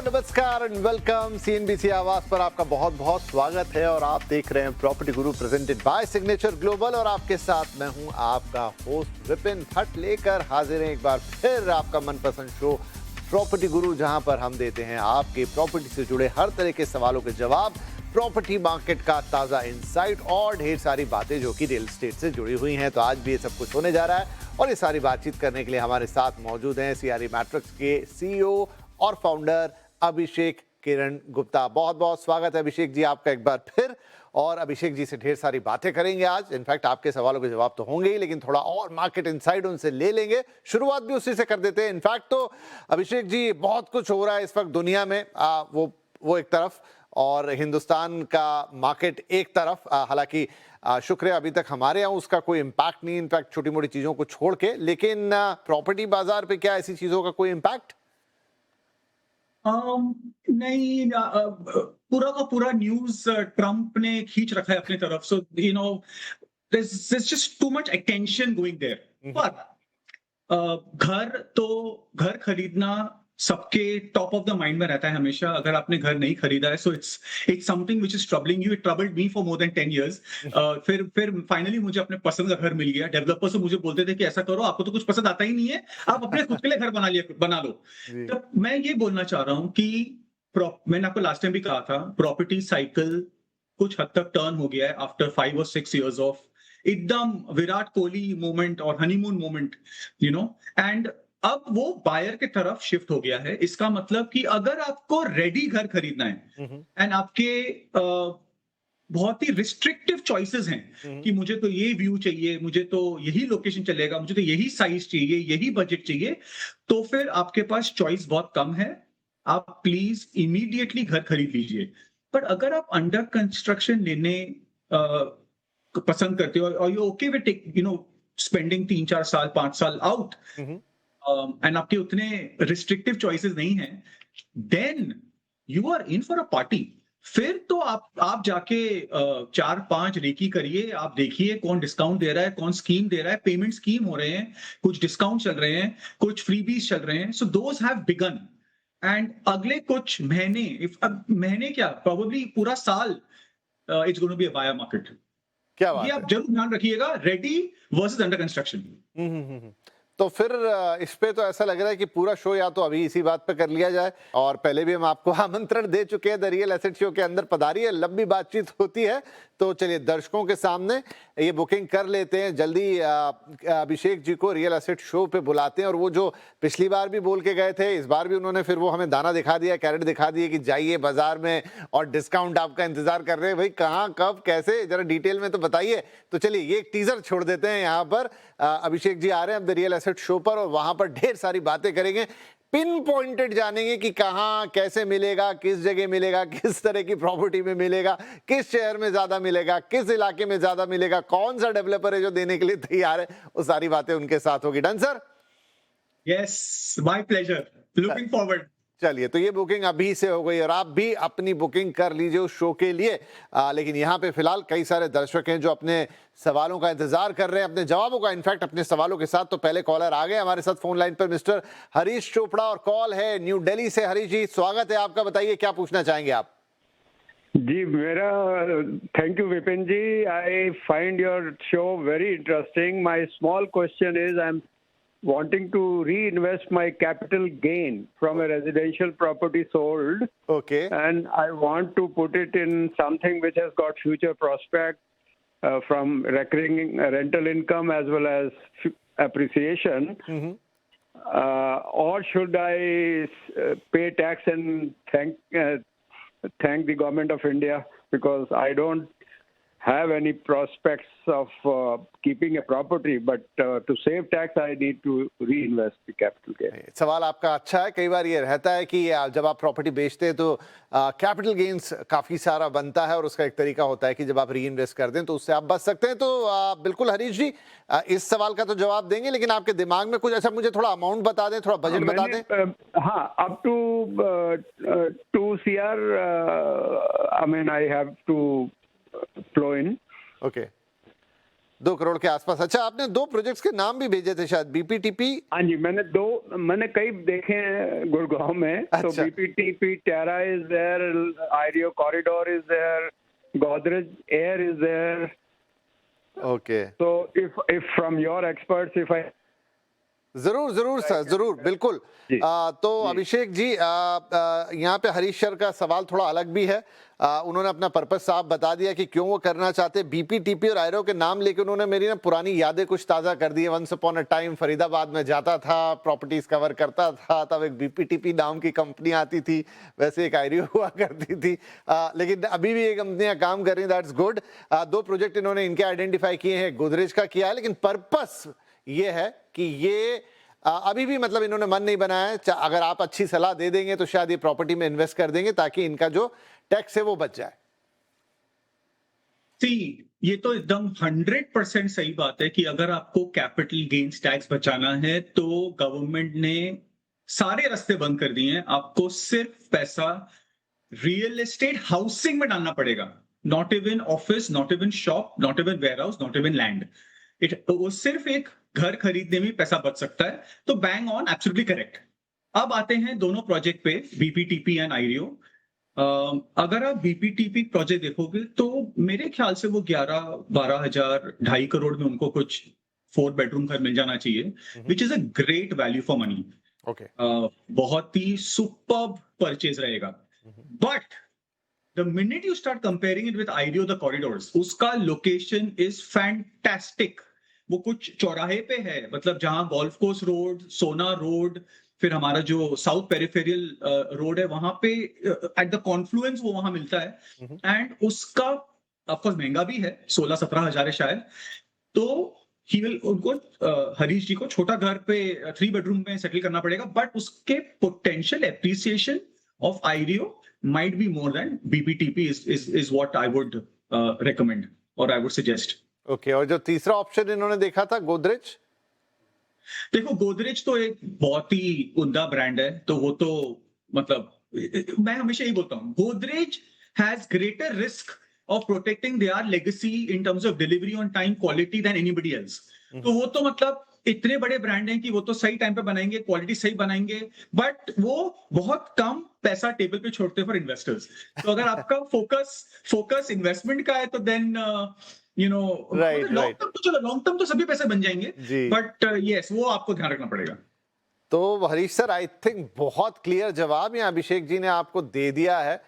नमस्कार and welcome. CNBC आवाज पर आपका बहुत बहुत स्वागत है और आप देख रहे हैं property Guru presented by signature global और आपके साथ मैं हूं आपका होस्ट विपिन भट्ट लेकर हाजिर हैं एक बार फिर आपका मनपसंद शो प्रॉपर्टी गुरु, जहां पर हम देते हैं आपके प्रॉपर्टी से जुड़े हर तरह के सवालों के जवाब, प्रॉपर्टी मार्केट का ताज़ा इंसाइट और ढेर सारी बातें जो कि रियल एस्टेट से जुड़ी हुई हैं। तो आज भी ये सब कुछ होने जा रहा है और ये सारी बातचीत करने के लिए हमारे साथ मौजूद हैं सीआरई मैट्रिक्स के सीईओ और फाउंडर अभिषेक किरण गुप्ता। बहुत बहुत स्वागत है अभिषेक जी आपका एक बार फिर। और अभिषेक जी से ढेर सारी बातें करेंगे आज। इनफैक्ट आपके सवालों के जवाब तो होंगे ही, लेकिन थोड़ा और मार्केट इनसाइड उनसे ले लेंगे। शुरुआत भी उसी से कर देते हैं। इनफैक्ट तो अभिषेक जी बहुत कुछ हो रहा है इस वक्त दुनिया में, वो एक तरफ और हिंदुस्तान का मार्केट एक तरफ। हालांकि शुक्र है अभी तक हमारे यहाँ उसका कोई इम्पैक्ट नहीं, इनफैक्ट छोटी मोटी चीजों को छोड़ के। लेकिन प्रॉपर्टी बाजार पे क्या ऐसी चीजों का कोई इम्पैक्ट? नहीं, पूरा का पूरा न्यूज ट्रम्प ने खींच रखा है अपनी तरफ। सो there's just too much attention going there. पर घर खरीदना सबके टॉप ऑफ द माइंड में रहता है हमेशा। अगर आपने घर नहीं खरीदा है, so it's something which is troubling you. It troubled me for more than 10 years. फिर फाइनली मुझे अपने पसंद का घर मिल गया। डेवलपर्स तो मुझे बोलते थे कि ऐसा करो, आपको तो कुछ पसंद आता ही नहीं है, आप अपने खुद के लिए घर बना लो। तो मैं ये बोलना चाह रहा हूँ कि मैंने आपको लास्ट टाइम भी कहा था, प्रॉपर्टी साइकिल कुछ हद तक टर्न हो गया है आफ्टर 5 or 6 years ऑफ एकदम विराट कोहली मोमेंट और हनीमून मोमेंट, एंड अब वो बायर की तरफ शिफ्ट हो गया है। इसका मतलब कि अगर आपको रेडी घर खरीदना है एंड आपके बहुत ही रिस्ट्रिक्टिव चॉइसेस हैं कि मुझे तो ये व्यू चाहिए, मुझे तो यही लोकेशन चलेगा, मुझे तो यही साइज चाहिए, यही बजट चाहिए, तो फिर आपके पास चॉइस बहुत कम है। आप प्लीज इमीडिएटली घर खरीद लीजिए। पर अगर आप अंडर कंस्ट्रक्शन लेने पसंद करते हो और यू ओके विद स्पेंडिंग 3-4 साल 5 साल आउट एंड आपके उतने रिस्ट्रिक्टिव चॉइसेस नहीं है, then you are in for a party. फिर तो आप जाके 4-5 रेकी करिए। आप देखिए कौन डिस्काउंट दे रहा है, कौन स्कीम दे रहा है। पेमेंट स्कीम हो रहे हैं, कुछ डिस्काउंट चल रहे हैं, कुछ फ्रीबीज चल रहे हैं। So those have begun and अगले कुछ महीने क्या, प्रोबेबली पूरा साल it's going to be a buyer market. क्या बात ये है? आप जरूर ध्यान रखिएगा, रेडी वर्सेस अंडर कंस्ट्रक्शन। तो फिर इस पे तो ऐसा लग रहा है कि पूरा शो या तो अभी इसी बात पे कर लिया जाए, और पहले भी हम आपको आमंत्रण दे चुके हैं द रियल एसेट शो के अंदर पधारिए, लंबी बातचीत होती है। तो चलिए दर्शकों के सामने ये बुकिंग कर लेते हैं जल्दी। अभिषेक जी को रियल एसेट शो पे बुलाते हैं और वो जो पिछली बार भी बोल के गए थे, इस बार भी उन्होंने फिर वो हमें दाना दिखा दिया, कैरेट दिखा दिए कि जाइए बाजार में और डिस्काउंट आपका इंतजार कर रहे हैं। भाई कहाँ, कब, कैसे, जरा डिटेल में तो बताइए। तो चलिए ये एक टीजर छोड़ देते हैं यहाँ पर। अभिषेक जी आ रहे हैं अब द रियल एसेट शो पर और वहां पर ढेर सारी बातें करेंगे, पिन पॉइंटेड जानेंगे कि कहां कैसे मिलेगा, किस जगह मिलेगा, किस तरह की प्रॉपर्टी में मिलेगा, किस शहर में ज्यादा मिलेगा, किस इलाके में ज्यादा मिलेगा, कौन सा डेवलपर है जो देने के लिए तैयार है। वो सारी बातें उनके साथ होगी। Done sir? Yes, my pleasure, looking forward. चलिए तो ये बुकिंग अभी से हो गई और आप भी अपनी बुकिंग कर लीजिए उस शो के लिए। लेकिन यहाँ पे फिलहाल कई सारे दर्शक हैं जो अपने सवालों का इंतजार कर रहे हैं, अपने जवाबों का। इनफैक्ट अपने सवालों के साथ तो पहले कॉलर आ गए हमारे साथ फोन लाइन पर, मिस्टर हरीश चोपड़ा, और कॉल है न्यू दिल्ली से। हरीश जी स्वागत है आपका, बताइए क्या पूछना चाहेंगे आप? जी मेरा thank you Vipin ji, I find your show very interesting. My small question is I am wanting to reinvest my capital gain from a residential property sold. Okay. And I want to put it in something which has got future prospect from recurring rental income as well as appreciation. Or should I pay tax and thank the government of India, because I don't have any prospects of keeping a property, but to save tax I need to reinvest the capital gain. सवाल आपका अच्छा है। कई बार ये रहता है कि जब आप प्रॉपर्टी बेचते हैं तो कैपिटल गेन्स काफी सारा बनता है और उसका एक तरीका होता है कि जब आप री इन्वेस्ट कर दें तो उससे आप बच सकते हैं। तो बिल्कुल हरीश जी इस सवाल का तो जवाब देंगे, लेकिन आपके दिमाग में कुछ, अच्छा मुझे थोड़ा अमाउंट बता दें, थोड़ा बजट बता दें। हाँ, up to 2 CR I mean I have to flow in. Okay. 2 crore के आसपास। अच्छा, आपने 2 प्रोजेक्ट्स के नाम भी भेजे थे शायद, बीपीटीपी। हाँ जी, मैंने कई देखे हैं गुड़गांव में। तो अच्छा। BPTP Terra is there, Ireo corridor is there, Godrej air is there. Okay, So if from your experts, if I जरूर जरूर सर, जरूर, बिल्कुल। जी, तो अभिषेक जी, यहाँ पे हरीश सर का सवाल थोड़ा अलग भी है। उन्होंने अपना पर्पस साफ बता दिया कि क्यों वो करना चाहते। बीपीटीपी और आयरो के नाम लेके उन्होंने मेरी ना पुरानी यादें कुछ ताज़ा कर दी है। Once upon a time Faridabad में जाता था, प्रॉपर्टीज कवर करता था, तब एक बीपीटीपी नाम की कंपनी आती थी, वैसे एक आयरो हुआ करती थी। लेकिन अभी भी ये कंपनियां काम कर रही हैं, दैट्स गुड। 2 प्रोजेक्ट इन्होंने इनके आइडेंटिफाई किए हैं, गोदरेज का किया है, लेकिन पर्पस ये है कि ये अभी भी मतलब इन्होंने मन नहीं बनाया है। अगर आप अच्छी सलाह दे देंगे तो शायद ये प्रॉपर्टी में इन्वेस्ट कर देंगे ताकि इनका जो टैक्स है वो बच जाए। ये तो एकदम 100% सही बात है कि अगर आपको कैपिटल गेन्स टैक्स बचाना है तो गवर्नमेंट ने सारे रास्ते बंद कर दिए हैं। आपको सिर्फ पैसा रियल एस्टेट हाउसिंग में डालना पड़ेगा, not even office, not even shop, not even warehouse, not even land. वो सिर्फ एक घर खरीदने में पैसा बच सकता है। तो बैंग ऑन, एब्सोल्युटली करेक्ट। अब आते हैं दोनों प्रोजेक्ट पे, बीपीटीपी एंड आईरियो। अगर आप बीपीटीपी प्रोजेक्ट देखोगे तो मेरे ख्याल से वो 11-12 हजार, 2.5 करोड़ में उनको कुछ 4 बेडरूम घर मिल जाना चाहिए, which is a great value for money. Okay, बहुत ही सुपर्ब परचेज रहेगा। But the minute you start comparing it with Ideo the corridors, उसका लोकेशन इज फैंटास्टिक। वो कुछ चौराहे पे है, मतलब जहां गोल्फ कोर्स रोड, सोना रोड, फिर हमारा जो साउथ पेरिफेरियल रोड है, वहां पे एट द कॉन्फ्लुएंस वो वहां मिलता है। एंड उसका ऑफकोर्स महंगा भी है, 16-17 हजार है शायद। तो ही विल उनको हरीश जी को छोटा घर पे 3 बेडरूम में सेटल करना पड़ेगा, बट उसके potential appreciation of IREO might be more than BPTP is what I would recommend or I would suggest. Okay, और जो तीसरा ऑप्शन इन्होंने देखा था गोदरेज। देखो, गोदरेज तो एक बहुत ही उम्दा ब्रांड है, तो वो तो मतलब मैं हमेशा यही बोलता हूँ, Godrej has greater risk of protecting their legacy in terms of delivery on time, quality than anybody else. तो वो तो मतलब इतने बड़े ब्रांड हैं कि वो तो सही टाइम पे बनाएंगे, क्वालिटी सही बनाएंगे, बट वो बहुत कम पैसा टेबल पे छोड़ते फॉर इन्वेस्टर्स। तो अगर आपका फोकस इन्वेस्टमेंट का है तो then you know, long term तो चलो, लॉन्ग टर्म तो सभी पैसे बन जाएंगे, बट यस, वो आपको ध्यान रखना पड़ेगा। तो हरीश सर, आई थिंक बहुत क्लियर जवाब यहाँ अभिषेक जी ने आपको दे दिया है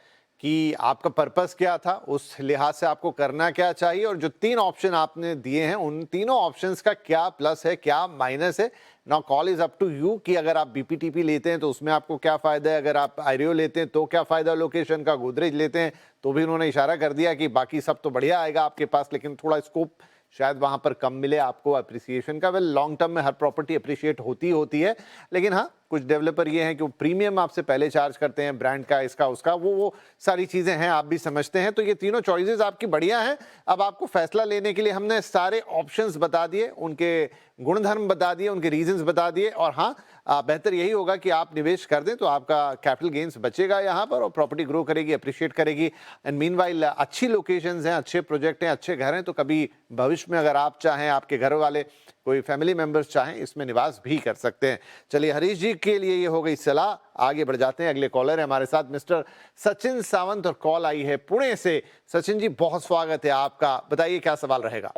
कि आपका पर्पस क्या था, उस लिहाज से आपको करना क्या चाहिए, और जो 3 ऑप्शन आपने दिए हैं उन तीनों ऑप्शंस का क्या प्लस है, क्या माइनस है। Now call is up to you कि अगर आप बीपीटीपी लेते हैं तो उसमें आपको क्या फायदा है, अगर आप आईरियो लेते हैं तो क्या फायदा लोकेशन का, गोदरेज लेते हैं तो भी उन्होंने इशारा कर दिया कि बाकी सब तो बढ़िया आएगा आपके पास, लेकिन थोड़ा स्कोप शायद वहां पर कम मिले आपको अप्रिसिएशन का। वेल, लॉन्ग टर्म में हर प्रॉपर्टी अप्रिशिएट होती है, लेकिन हाँ, कुछ डेवलपर ये हैं कि वो प्रीमियम आपसे पहले चार्ज करते हैं, ब्रांड का, इसका उसका, वो सारी चीज़ें हैं, आप भी समझते हैं। तो ये तीनों चॉइसेस आपकी बढ़िया हैं। अब आपको फैसला लेने के लिए हमने सारे ऑप्शंस बता दिए, उनके गुणधर्म बता दिए, उनके रीजंस बता दिए, और हाँ, बेहतर यही होगा कि आप निवेश कर दें तो आपका कैपिटल गेन्स बचेगा यहाँ पर, और प्रॉपर्टी ग्रो करेगी, अप्रिशिएट करेगी। एंड मीनवाइल अच्छी लोकेशंस हैं, अच्छे प्रोजेक्ट हैं, अच्छे घर हैं, तो कभी भविष्य में अगर आप चाहें, आपके घर वाले कोई फैमिली मेंबर्स चाहें, इसमें निवास भी कर सकते हैं। चलिए, हरीश जी के लिए ये हो गई सलाह। आगे बढ़ जाते हैं, अगले कॉलर है हमारे साथ मिस्टर सचिन सावंत, और कॉल आई है पुणे से। सचिन जी, बहुत स्वागत है आपका, बताइए क्या सवाल रहेगा।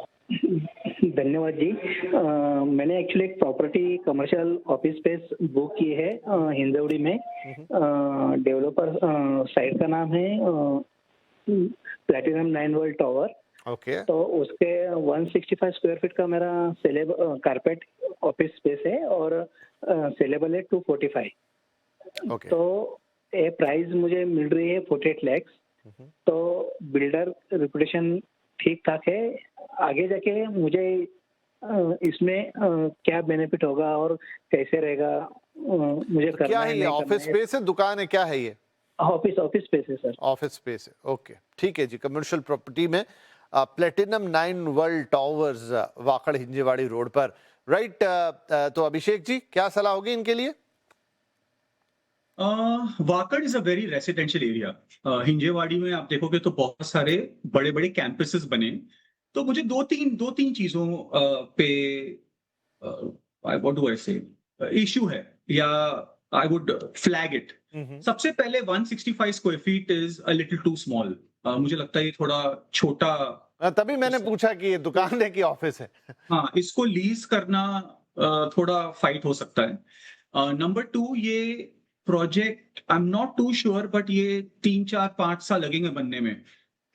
धन्यवाद जी। मैंने एक्चुअली एक property commercial office space book की है हिंजवड़ी में। डेवलपर साइट का नाम है प्लैटिनम 9 वर्ल्ड टावर। ओके, तो उसके 165 स्क्वायर फीट का मेरा कारपेट ऑफिस स्पेस है, और सेलेबल है 245। ओके, तो ये प्राइस मुझे मिल रही है 48 लाख। तो बिल्डर रेपुटेशन ठीक ठाक है। आगे जाके मुझे इसमें क्या बेनिफिट होगा और कैसे रहेगा, मुझे करना क्या है ये? ऑफिस स्पेस है, दुकान है, क्या है ये? ऑफिस स्पेस है सर। ऑफिस स्पेस है, ओके, ठीक है जी। कमर्शियल प्रॉपर्टी में platinum 9 world towers, Wakad Hinjewadi road पर, राइट। तो अभिषेक जी, क्या सलाह होगी इनके लिए? Wakad is a very residential area. Hinjewadi में आप देखोगे तो बहुत सारे बड़े बड़े कैंपसेस बने, तो मुझे दो तीन चीजों पे व्हाट डू आई से इश्यू है, या आई वुड फ्लैग इट। सबसे पहले 165 square feet is a little too small. मुझे लगता है ये थोड़ा छोटा। तभी मैंने पूछा कि ये दुकान है कि ऑफिस है। हाँ, इसको लीज करना थोड़ा फाइट हो सकता है। नंबर 2, ये project I am not too sure, but ये 3 4 5 साल लगेंगे बनने में,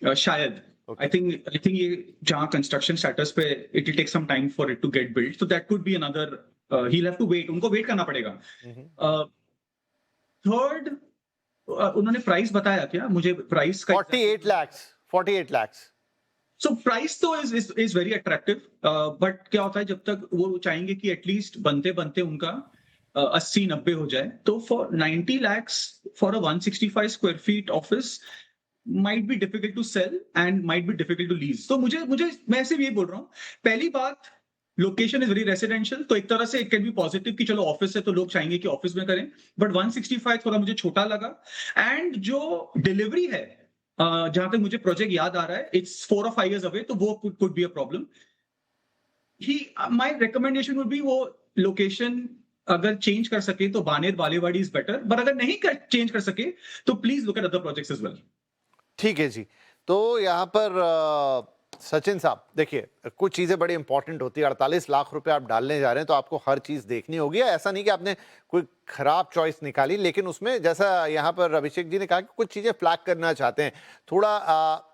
शायद। आई थिंक ये जहाँ कंस्ट्रक्शन स्टेटस पे it will take some time for it to get built, so that could be another, he have to wait, उनको वेट करना पड़ेगा। थर्ड, उन्होंने प्राइस बताया क्या मुझे? प्राइस का 48 lakhs। सो प्राइस तो इज वेरी अट्रैक्टिव, बट क्या होता है जब तक वो चाहेंगे कि एटलीस्ट बनते बनते उनका 80-90 हो जाए, तो for 90 lakhs for a 165 square feet office might be difficult to sell and might be difficult to lease. तो मुझे मैं सिर्फ ये बोल रहा हूँ, पहली बात, लोकेशन इज वेरी रेसिडेंशियल, तो एक तरह से इट कैन बी पॉजिटिव कि चलो ऑफिस है तो लोग चाहेंगे कि ऑफिस में करें, बट 165 थोड़ा मुझे छोटा लगा। एंड जो डिलीवरी है, जहां तक मुझे प्रोजेक्ट याद आ रहा है, इट्स 4 or 5 years अवे, तो वो कुड बी अ प्रॉब्लम। माय रिकमेंडेशन वुड बी वो लोकेशन अगर चेंज कर सके तो Baner Balewadi is better, but अगर नहीं चेंज कर सके तो please look at other projects as well. ठीक है जी। तो यहाँ पर सचिन साहब देखिए, कुछ चीज़ें बड़ी इंपॉर्टेंट होती है। 48 लाख रुपए आप डालने जा रहे हैं तो आपको हर चीज़ देखनी होगी। ऐसा नहीं कि आपने कोई खराब चॉइस निकाली, लेकिन उसमें जैसा यहाँ पर अभिषेक जी ने कहा कि कुछ चीज़ें फ्लैग करना चाहते हैं। थोड़ा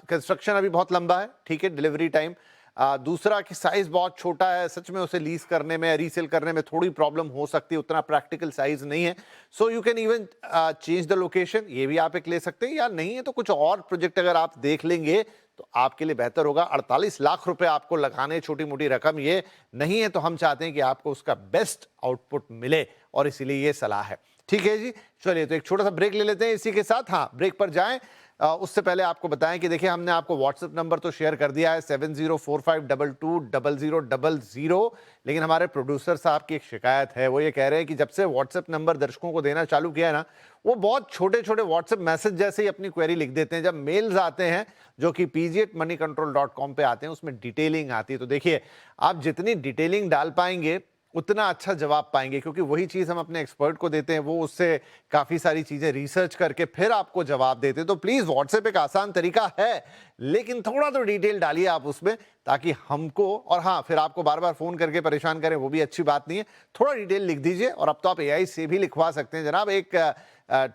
कंस्ट्रक्शन अभी बहुत लंबा है, ठीक है, डिलीवरी टाइम। दूसरा कि साइज बहुत छोटा है, सच में उसे लीज करने में, रीसेल करने में थोड़ी प्रॉब्लम हो सकती है, उतना प्रैक्टिकल साइज नहीं है। So you can even change the location, ये भी आप एक ले सकते हैं, या नहीं है तो कुछ और प्रोजेक्ट अगर आप देख लेंगे तो आपके लिए बेहतर होगा। 48 लाख रुपए आपको लगाने, छोटी मोटी रकम ये नहीं है, तो हम चाहते हैं कि आपको उसका बेस्ट आउटपुट मिले और इसीलिए ये सलाह है। ठीक है जी, चलिए तो एक छोटा सा ब्रेक ले लेते हैं इसी के साथ। हाँ, ब्रेक पर जाएं उससे पहले आपको बताएं कि देखिए, हमने आपको व्हाट्सएप नंबर तो शेयर कर दिया है 7045220000, लेकिन हमारे प्रोड्यूसर साहब की एक शिकायत है। वो ये कह रहे हैं कि जब से व्हाट्सएप नंबर दर्शकों को देना चालू किया है ना, वो बहुत छोटे छोटे व्हाट्सएप मैसेज जैसे ही अपनी क्वेरी लिख देते हैं। जब मेल्स आते हैं जो कि pg@moneycontrol.com पे आते हैं, उसमें डिटेलिंग आती है। तो देखिए, आप जितनी डिटेलिंग डाल पाएंगे उतना अच्छा जवाब पाएंगे, क्योंकि वही चीज़ हम अपने एक्सपर्ट को देते हैं, वो उससे काफ़ी सारी चीज़ें रिसर्च करके फिर आपको जवाब देते हैं। तो प्लीज़, व्हाट्सएप एक आसान तरीका है, लेकिन थोड़ा तो डिटेल डालिए आप उसमें, ताकि हमको, और हाँ, फिर आपको बार बार फ़ोन करके परेशान करें वो भी अच्छी बात नहीं है। थोड़ा डिटेल लिख दीजिए, और अब तो आप AI से भी लिखवा सकते हैं जनाब। एक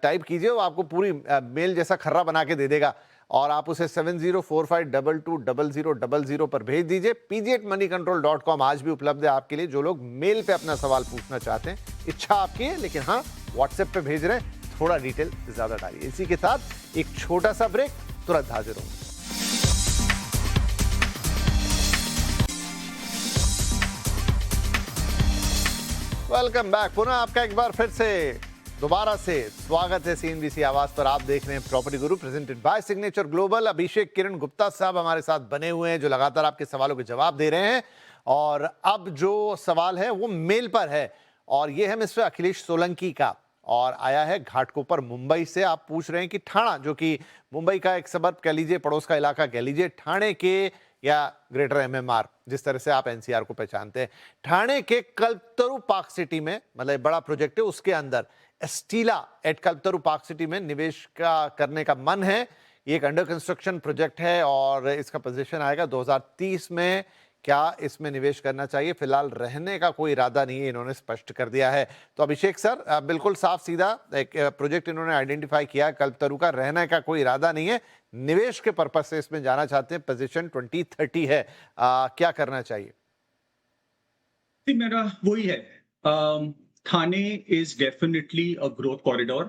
टाइप कीजिए, वो आपको पूरी मेल जैसा खर्रा बना के दे देगा, और आप उसे 7045220000 पर भेज दीजिए। pg@moneycontrol.com आज भी उपलब्ध है आपके लिए, जो लोग मेल पे अपना सवाल पूछना चाहते हैं। इच्छा आपकी है, लेकिन हाँ, व्हाट्सएप पे भेज रहे हैं, थोड़ा डिटेल ज्यादा डालिए। इसी के साथ एक छोटा सा ब्रेक, तुरंत हाजिर होंगे। Welcome back. पुनः आपका एक बार फिर से दोबारा से स्वागत है CNBC आवाज पर। आप देख रहे हैं property Guru presented by signature global. अभिषेक किरण गुप्ता साहब हमारे साथ बने हुए हैं, जो लगातार आपके सवालों के जवाब दे रहे हैं। और अब जो सवाल है वो मेल पर है, और ये है मिस्टर अखिलेश सोलंकी का, और आया है घाटकोपर मुंबई से। आप पूछ रहे हैं कि ठाणा, जो कि मुंबई का एक सबर्ब कह लीजिए, पड़ोस का इलाका कह लीजिए, ठाणे के या ग्रेटर MMR, जिस तरह से आप NCR को पहचानते हैं, ठाणे के कल्पतरु पार्क सिटी में, मतलब बड़ा प्रोजेक्ट है, उसके अंदर स्टीला एट कल्पतरु पार्क सिटी में निवेश करने का मन है। ये एक अंडर कंस्ट्रक्शन प्रोजेक्ट है और इसका पोजीशन आएगा 2030 में। क्या इसमें निवेश करना चाहिए? फिलहाल रहने का कोई इरादा नहीं है, इन्होंने स्पष्ट कर दिया है। तो अभिषेक सर, बिल्कुल साफ सीधा एक प्रोजेक्ट इन्होंने आइडेंटिफाई किया, कल्पतरु का, रहने का कोई इरादा नहीं है, निवेश के पर्पज से इसमें जाना चाहते हैं। पोजीशन 2030 है। क्या करना चाहिए? मेरा वही है, Thane is definitely a growth corridor.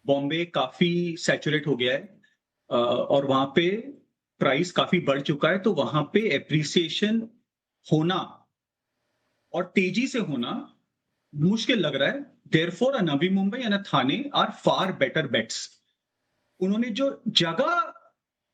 Bombay काफी सैचुरेट हो गया है, और वहां पे प्राइस काफी बढ़ चुका है, तो वहां पे एप्रिसिएशन होना और तेजी से होना मुश्किल लग रहा है। Therefore Navi Mumbai and Thane are far better bets. उन्होंने जो जगह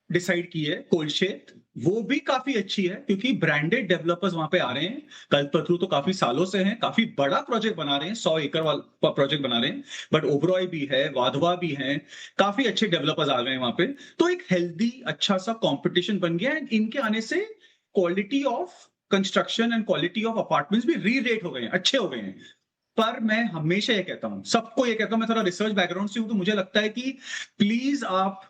डिसाइड की है, कोलशेत, वो भी काफी अच्छी है, क्योंकि ब्रांडेड डेवलपर्स वहां पे आ रहे हैं। कल्पतरु तो काफी सालों से हैं, काफी बड़ा प्रोजेक्ट बना रहे हैं, 100 एकड़ वाला प्रोजेक्ट बना रहे हैं, बट ओबरॉय भी है, वाधवा भी है, काफी अच्छे डेवलपर्स आ गए हैं वहां पे। तो एक हेल्दी अच्छा सा कंपटीशन बन गया है। इनके आने से quality of construction and quality of apartments भी री रेट हो गए हैं, अच्छे हो गए हैं। पर मैं हमेशा ये कहता हूं, सबको ये कहता हूं, मैं थोड़ा रिसर्च बैकग्राउंड से हूं, तो मुझे लगता है कि प्लीज आप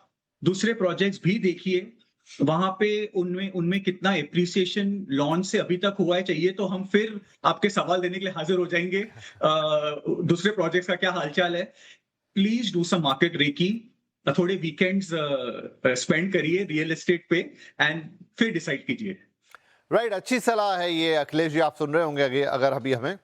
दूसरे प्रोजेक्ट्स भी देखिए, वहां पे उनमें उनमें कितना एप्रिसिएशन लॉन्च से अभी तक हुआ है। चाहिए तो हम फिर आपके सवाल देने के लिए हाजिर हो जाएंगे, दूसरे प्रोजेक्ट्स का क्या हालचाल है। Please do some market recce, थोड़े वीकेंड्स स्पेंड करिए रियल एस्टेट पे एंड फिर डिसाइड कीजिए। राइट, अच्छी सलाह है ये अखिलेश जी, आप सुन रहे होंगे। अगर अभी हमें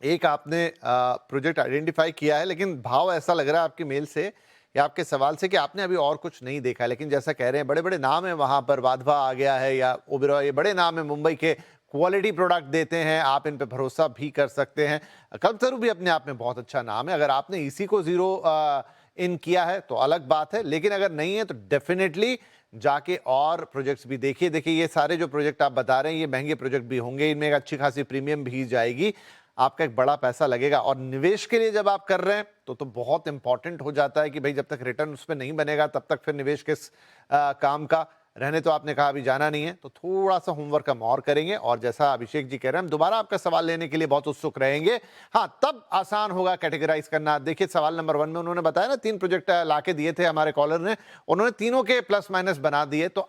एक आपने प्रोजेक्ट आइडेंटिफाई किया है, लेकिन भाव ऐसा लग रहा है आपकी मेल से या आपके सवाल से कि आपने अभी और कुछ नहीं देखा है। लेकिन जैसा कह रहे हैं, बड़े बड़े नाम है वहाँ पर, वाधवा आ गया है या ओबेरॉय, ये बड़े नाम है मुंबई के, क्वालिटी प्रोडक्ट देते हैं, आप इन पे भरोसा भी कर सकते हैं। कल्पतरू भी अपने आप में बहुत अच्छा नाम है। अगर आपने इसी को जीरो इन किया है तो अलग बात है, लेकिन अगर नहीं है तो डेफिनेटली जाके और प्रोजेक्ट्स भी देखिए। देखिए ये सारे जो प्रोजेक्ट आप बता रहे हैं ये महंगे प्रोजेक्ट भी होंगे, इनमें एक अच्छी खासी प्रीमियम भी जाएगी, आपका एक बड़ा पैसा लगेगा। और निवेश के लिए जब आप कर रहे हैं तो बहुत इंपॉर्टेंट हो जाता है कि भाई जब तक रिटर्न उस पर नहीं बनेगा तब तक फिर निवेश किस काम का। रहने तो आपने कहा अभी जाना नहीं है, तो थोड़ा सा होमवर्क हम और करेंगे। और जैसा अभिषेक जी कह रहे हैं, हम दोबारा आपका सवाल लेने के लिए बहुत उत्सुक रहेंगे। हाँ, तब आसान होगा कैटेगराइज करना। देखिए सवाल नंबर 1 में उन्होंने बताया ना, 3 प्रोजेक्ट लाके दिए थे हमारे कॉलर ने, उन्होंने तीनों के प्लस माइनस बना दिए, तो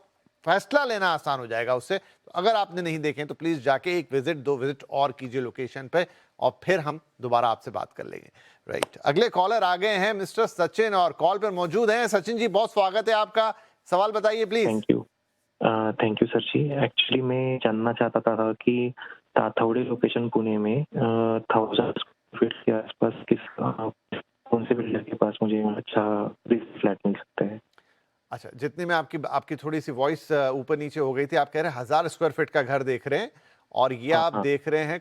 फैसला लेना आसान हो जाएगा उससे। तो अगर आपने नहीं देखे तो प्लीज जाके 1 विजिट 2 विजिट और कीजिए लोकेशन पे, और फिर हम दोबारा आपसे बात कर लेंगे। राइट, अगले कॉलर आ गए हैं मिस्टर सचिन, और कॉल पर मौजूद हैं। सचिन जी, बहुत स्वागत है आपका, सवाल बताइए please. Thank you sir ji. Actually मैं जानना चाहता था कि ताथौड़े लोकेशन पुणे में 1000 फीट के आसपास कौन से बिल्डर के पास मुझे अच्छा फ्लैट मिल सकता है? अच्छा, जितने में आपकी थोड़ी सी वॉइस ऊपर नीचे हो गई थी, आप कह रहे हैं 1000 स्क्वायर फीट का घर देख रहे हैं, और ये आप देख रहे हैं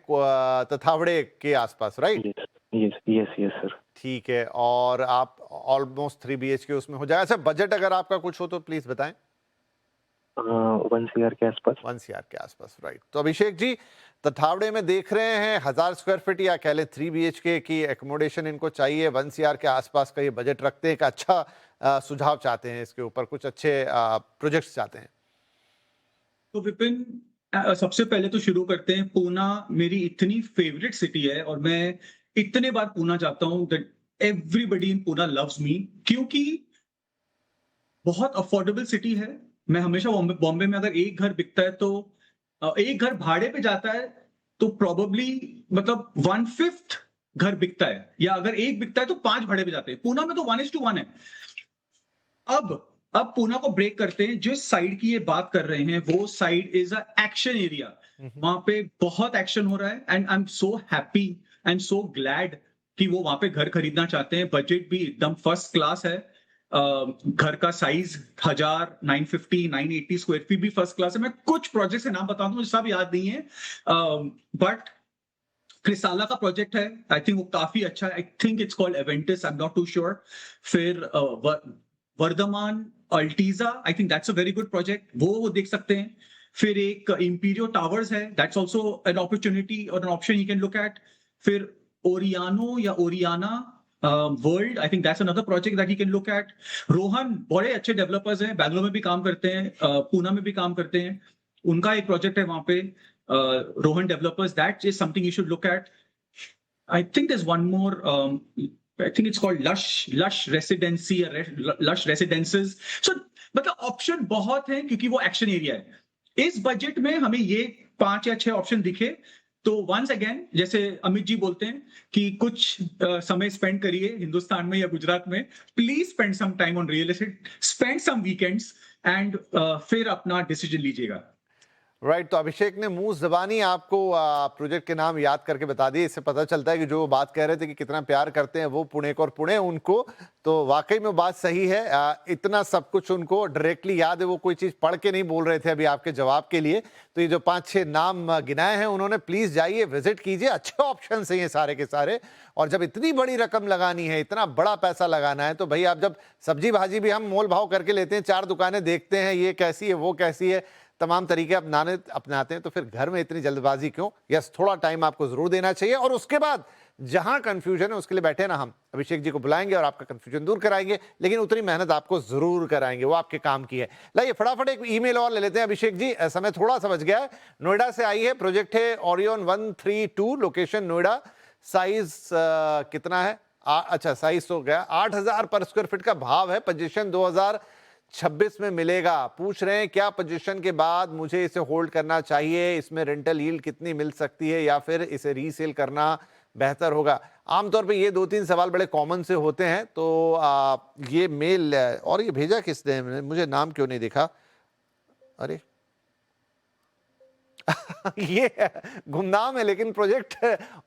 तथावड़े के आसपास, राइट? Yes sir. ठीक है, और आप ऑलमोस्ट 3 BHK उसमें हो जाएगा। अच्छा, बजट अगर आपका कुछ हो तो प्लीज बताएं। 1 CR के आसपास। 1 CR के आसपास, राइट। तो अभिषेक जी, तथावड़े में देख रहे हैं 1000 स्क्वायर फीट या कह लें 3 BHK की एकोमोडेशन इनको चाहिए, 1 CR के आसपास का ये बजट रखते हैं, एक अच्छा सुझाव चाहते हैं, इसके ऊपर कुछ अच्छे प्रोजेक्ट्स चाहते हैं। तो विपिन, सबसे पहले तो शुरू करते हैं। पूना मेरी इतनी फेवरेट सिटी है और मैं इतने बार पूना जाता हूं that everybody in Poona loves me, क्योंकि बहुत अफोर्डेबल सिटी है। मैं हमेशा बॉम्बे में अगर एक घर बिकता है तो एक घर भाड़े पे जाता है तो प्रोबेबली मतलब 1/5 घर बिकता है, या अगर एक बिकता है तो 5 भाड़े पे जाते हैं। पूना में तो 1:1 है। अब पूना को ब्रेक करते हैं। जिस साइड की ये बात कर रहे हैं वो side is a action area, वहां पे बहुत एक्शन हो रहा है, and I am so happy and so glad कि वो वहां पे घर खरीदना चाहते हैं। बजट भी एकदम फर्स्ट क्लास है, घर का साइज 1000, 950, 980 स्क्वायर फीट भी फर्स्ट क्लास है। मैं कुछ प्रोजेक्ट के नाम बताता हूँ, मुझे सब याद नहीं है, बट क्रिसाला का प्रोजेक्ट है, आई थिंक वो काफी अच्छा है। I think it's called Aventis, I am not too sure. फिर वर्धमान अल्टीजा, I think that's a very good project, वो देख सकते हैं। फिर एक इंपीरियो टावर्स है, दैट्स आल्सो एन अपॉर्चुनिटी और an option you can look at. फिर ओरियानो या Oriana world, I think that's another project that you can look at. Rohan बड़े अच्छे डेवलपर्स हैं, बैंगलोर में भी काम करते हैं, पूना में भी काम करते हैं, उनका एक प्रोजेक्ट है वहां पे, Rohan developers, that is something you should look at. I think there is one more, I think it's called Lush Residency or Lush Residences. So मतलब ऑप्शन बहुत है क्योंकि वो एक्शन एरिया है। इस बजट में हमें ये 5 या 6 ऑप्शन दिखे तो वंस अगेन, जैसे अमित जी बोलते हैं कि कुछ समय स्पेंड करिए हिंदुस्तान में या गुजरात में, please spend some time on real estate, spend some weekends and फिर अपना डिसीजन लीजिएगा। राइट, तो अभिषेक ने मुंह जबानी आपको प्रोजेक्ट के नाम याद करके बता दिए। इससे पता चलता है कि जो बात कह रहे थे कि कितना प्यार करते हैं वो पुणे को और पुणे उनको, तो वाकई में बात सही है। इतना सब कुछ उनको डायरेक्टली याद है, वो कोई चीज़ पढ़ के नहीं बोल रहे थे अभी आपके जवाब के लिए। तो ये जो 5-6 नाम गिनाए हैं उन्होंने, प्लीज़ जाइए विजिट कीजिए, अच्छे ऑप्शन हैं ये सारे के सारे। और जब इतनी बड़ी रकम लगानी है, इतना बड़ा पैसा लगाना है, तो भाई आप जब सब्जी भाजी भी हम मोल भाव करके लेते हैं, 4 दुकानें देखते हैं, ये कैसी है वो कैसी है, तमाम तरीके अपनाते हैं, तो फिर घर में इतनी जल्दबाजी क्यों? यस, थोड़ा टाइम आपको जरूर देना चाहिए और उसके बाद जहां कंफ्यूजन है उसके लिए बैठे ना हम अभिषेक जी को बुलाएंगे और आपका कंफ्यूजन दूर कराएंगे, लेकिन उतनी मेहनत आपको जरूर कराएंगे, वो आपके काम की है। लाइए फटाफट एक ईमेल और ले लेते हैं अभिषेक जी, समय थोड़ा सा बच गया है। नोएडा से आई है, प्रोजेक्ट है ओरियन 132, लोकेशन नोएडा, साइज कितना है? अच्छा साइज तो गया 8000 पर स्क्वायर फीट का भाव है, पोजीशन 2026 में मिलेगा। पूछ रहे हैं क्या पोजीशन के बाद मुझे इसे होल्ड करना चाहिए, इसमें रेंटल यील्ड कितनी मिल सकती है या फिर इसे रीसेल करना बेहतर होगा? आमतौर पे ये 2-3 सवाल बड़े कॉमन से होते हैं। तो ये मेल और ये भेजा किसने, मुझे नाम क्यों नहीं दिखा? अरे ये गुमनाम है, लेकिन प्रोजेक्ट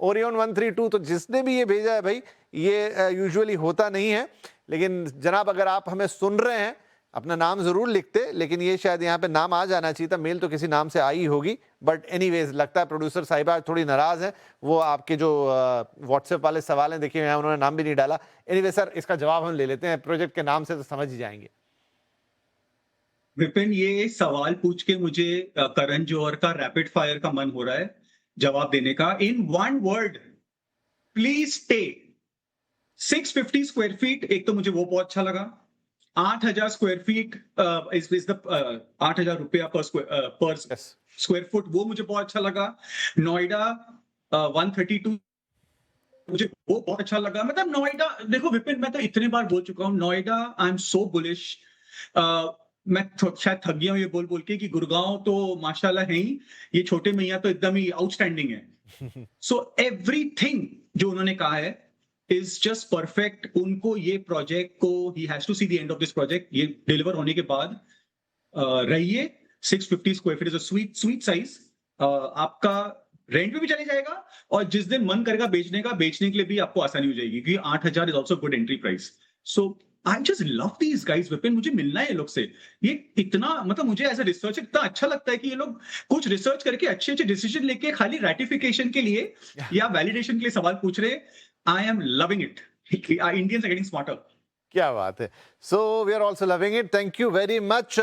ओरियन 132, तो जिसने भी ये भेजा है भाई, ये यूजुअली होता नहीं है। लेकिन जनाब अगर आप हमें सुन रहे हैं, अपना नाम जरूर लिखते, लेकिन ये शायद यहाँ पे नाम आ जाना चाहिए था, मेल तो किसी नाम से आई होगी। बट एनीवेज लगता है प्रोड्यूसर साहिबा थोड़ी नाराज है, वो आपके जो व्हाट्सएप वाले सवाल हैं देखिए यहाँ उन्होंने नाम भी नहीं डाला। एनीवे सर इसका जवाब हम ले लेते हैं, प्रोजेक्ट के नाम से तो समझ ही जाएंगे। विपिन, ये सवाल पूछ के मुझे करण जौहर का रैपिड फायर का मन हो रहा है जवाब देने का। In one word, please stay. 650 square feet, एक तो मुझे वो बहुत अच्छा लगा। 8000 स्क्वायर फीट इज द 8000 रुपया पर स्क्वायर फुट, वो मुझे बहुत अच्छा लगा। नोएडा 132 मुझे वो बहुत अच्छा लगा। मतलब नोएडा, देखो विपिन, मैं तो इतने बार बोल चुका हूँ Noida, I am so bullish. मैं शायद थक गया हूँ ये बोल बोल के कि गुड़गांव तो माशाल्लाह है ही, ये छोटे मैया तो एकदम ही आउटस्टैंडिंग है। सो एवरीथिंग जो उन्होंने कहा है इज जस्ट परफेक्ट। उनको ये प्रोजेक्ट को, he has to see the end of this project, ये डिलीवर होने के बाद रहिए। 650 square feet is a sweet size. आपका रेंट पे भी चले जाएगा और जिस दिन मन करेगा बेचने का, बेचने के लिए भी आपको आसानी हो जाएगी, क्योंकि 8000 is also good entry price. So I just love these guys Vipin, मुझे मिलना है ये लोग से। ये इतना, मतलब मुझे एज अ रिसर्चर इतना अच्छा लगता है कि ये लोग कुछ रिसर्च करके अच्छे अच्छे डिसीजन लेके खाली रेटिफिकेशन के लिए या वैलिडेशन के लिए सवाल पूछ रहे। I am loving it. Indians are getting smarter. क्या बात है। So we are also loving it, thank you very much.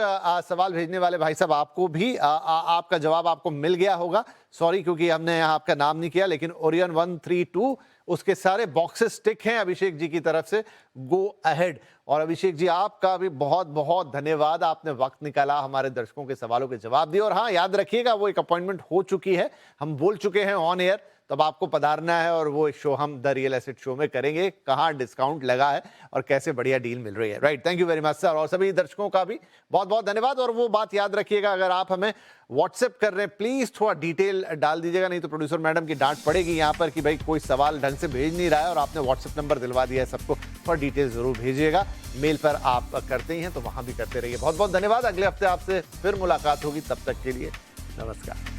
सवाल भेजने वाले भाई साहब, आपको भी आपका जवाब आपको मिल गया होगा। सॉरी क्योंकि हमने आपका नाम नहीं किया, लेकिन ओरियन 132 उसके सारे बॉक्सेस टिक हैं अभिषेक जी की तरफ से। Go ahead. और अभिषेक जी आपका भी बहुत बहुत धन्यवाद, आपने वक्त निकाला, हमारे दर्शकों के सवालों के जवाब दिए। और हाँ, याद रखिएगा वो एक अपॉइंटमेंट हो चुकी है, हम बोल चुके हैं ऑन एयर, तब आपको पधारना है और वो शो हम द रियल एस्टेट शो में करेंगे, कहाँ डिस्काउंट लगा है और कैसे बढ़िया डील मिल रही है। Right, thank you very much sir. और सभी दर्शकों का भी बहुत बहुत धन्यवाद। और वो बात याद रखिएगा, अगर आप हमें व्हाट्सएप कर रहे हैं प्लीज थोड़ा डिटेल डाल दीजिएगा, नहीं तो प्रोड्यूसर मैडम की डांट पड़ेगी यहाँ पर कि भाई कोई सवाल ढंग से भेज नहीं रहा है और आपने व्हाट्सएप नंबर दिलवा दिया है सबको। थोड़ा डिटेल जरूर भेजिएगा, मेल पर आप करते ही हैं तो वहां भी करते रहिए। बहुत बहुत धन्यवाद। अगले हफ्ते आपसे फिर मुलाकात होगी, तब तक के लिए नमस्कार।